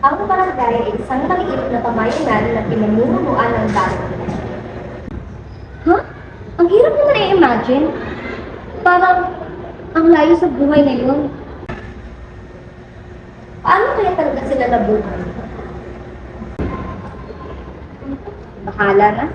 Ang barangay ay isang maliit na pamayanan na pinamumunuan ng dati. Ha? Ang hirap naman i-imagine. Parang ang layo sa buhay ngayon. Paano kaya talaga sila nabuhay? Bahala na.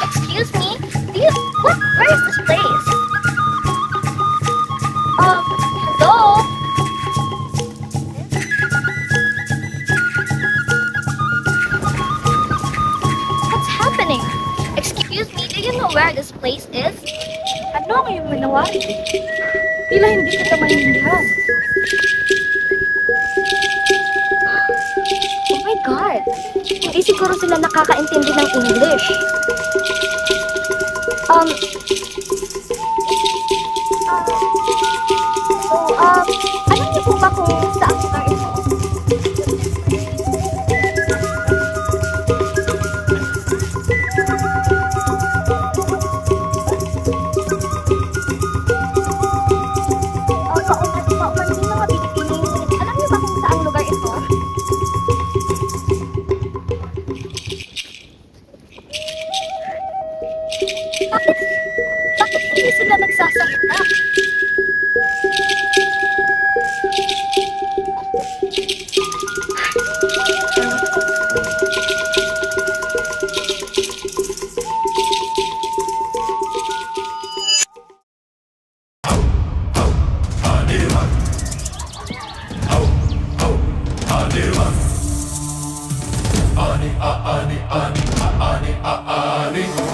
Excuse me? Where is this place? Hello? What's happening? Excuse me, do you know where this place is? Ano ang iyong manawari? Tila hindi kita maintindihan. Oh my God! Hindi siguro sila nakakaintindi ng English. Alam niyo po ba kung saan lugar ito? Pauman din mga Pilipino. Alam niyo ba kung saan lugar ito? Bakit hindi sila nagsasalita?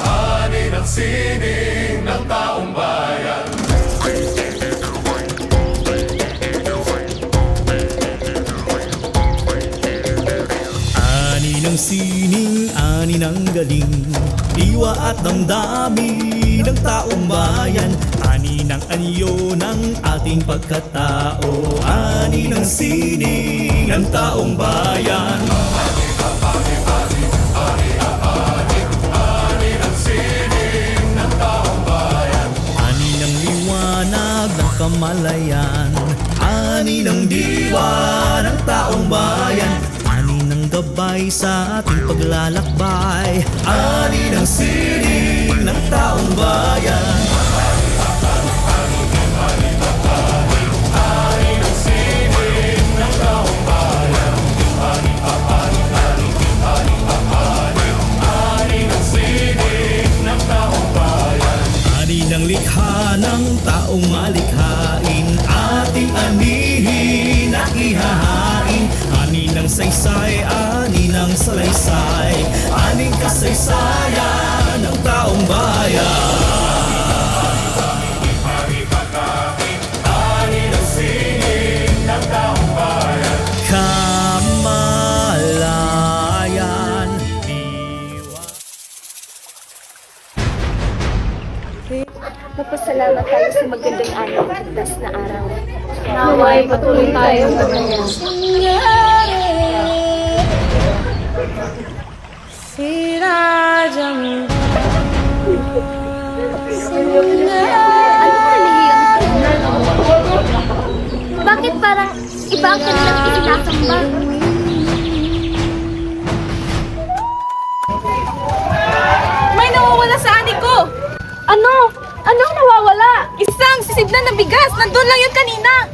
Ani ng sining ng taong bayan. Ani ng sining, ani ng galing, diwa at damdamin ng taong bayan. Ani ng anyo ng ating pagkatao, ani ng sining ng taong bayan. Ani ng liwanag ng kamalayan, ani ng diwa ng taong bayan. Ani ng gabay sa ating paglalakbay, ani ng sining ng taong bayan. Ani ng likha ng taong malikhain, ating anihin at ihahain. Ani ng saysay, ani ng salaysay, aning kasaysayan ng taong bayan. Ani ng sining ng taong bayan. Kamalayan, diwa. Magpasalamat tayo sa magandang araw at ligtas na araw. Naway patuloy tayong maganda. Ano kalihiyang ito? Bakit parang iba ang kanilang isinasamba? May nawawala sa anik ko! Ano? Anong nawawala? Isang sisiblan na bigas! Nandun lang yun kanina!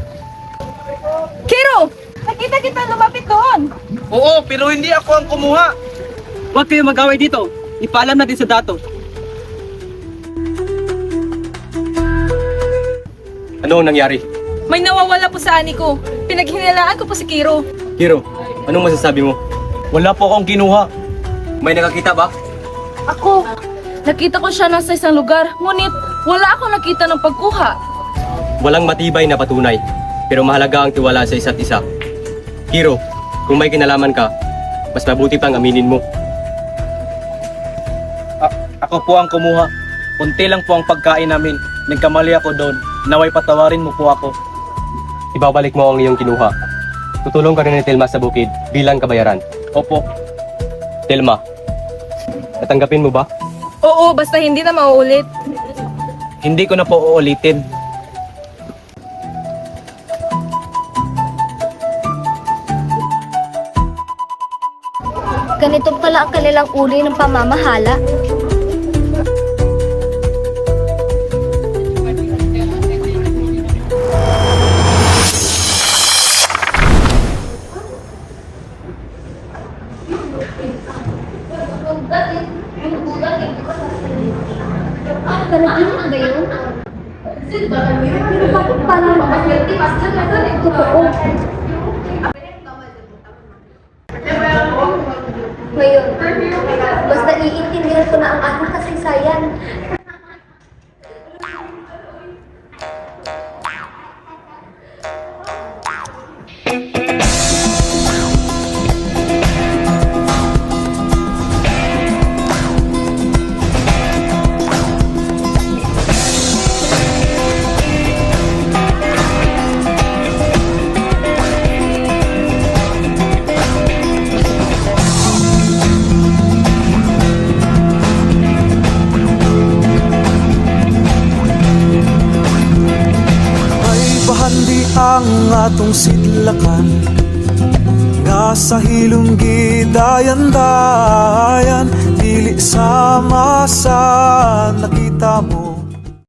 Kiro! Nakita kita lumapit doon! Oo, pero hindi ako ang kumuha. Huwag kayo mag-away dito. Ipaalam natin sa dato. Ano ang nangyari? May nawawala po sa ani ko. Pinaghinilaan ko po si Kiro. Kiro, anong masasabi mo? Wala po akong kinuha. May nakakita ba? Ako, nakita ko siya nasa isang lugar. Ngunit, wala akong nakita ng pagkuha. Walang matibay na patunay, pero mahalaga ang tiwala sa isa't isa. Kiro, kung may kinalaman ka, mas mabuti pang aminin mo. Ako po ang kumuha. Kunti lang po ang pagkain namin. Nagkamali ako doon. Naway patawarin mo po ako. Ibabalik mo ang iyong kinuha. Tutulong ka rin ni Telma sa bukid bilang kabayaran. Opo. Telma, natanggapin mo ba? Oo, basta hindi na mauulit. Hindi ko na po uulitin. Ganito pala ang kanilang uri ng pamamahala. Karagin ba yun? Pero bakit parang totoo? Ngayon, mas naiintindihan ko na ang aking kasaysayan. Ay bahandi ang atong sidlakan nga sa hilong gidayan-dayan dili sama sa nakita mo